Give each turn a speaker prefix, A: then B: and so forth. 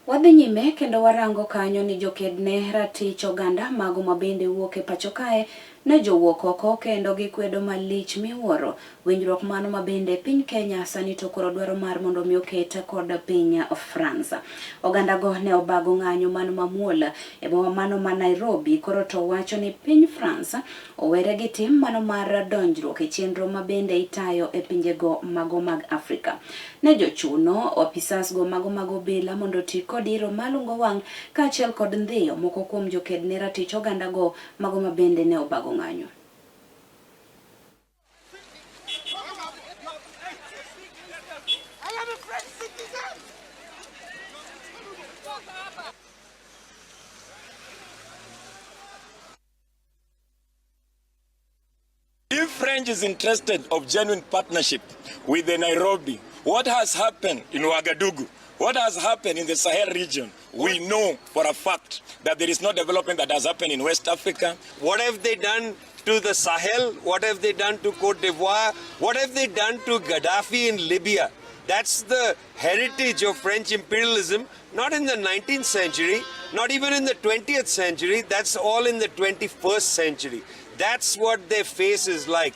A: Wadhi nyime kendo warango kanyo ni jokedne ratich oganda mago mabende wuok e pacho kae ne jowuok oko kendo gikwedo malich miwuoro winjruok mano mabende piny Kenya sani to koro dwaro mar mondo mi oket kod piny France. Oganda go ne obago ng'anyo mano mamuola e boma mano ma Nairobi koro to wacho ni piny France owere gi tim mano mar donjruok e chenro mabende itayo e pinjego mago mag Afrika. Ne jochuno opisas go mago bila mondo ti kod iro malungo wang' kaachiel kod ndhiyo moko kuom jokedne ratich oganda go mago mabende ne obago ng'anyo.
B: If French is interested of genuine partnership with the Nairobi, what has happened in Ouagadougou, what has happened in the Sahel region, we know for a fact that there is no development that has happened in West Africa.
C: What have they done to the Sahel? What have they done to Cote d'Ivoire? What have they done to Gaddafi in Libya? That's the heritage of French imperialism, not in the 19th century, not even in the 20th century, that's all in the 21st century. That's what their face is like.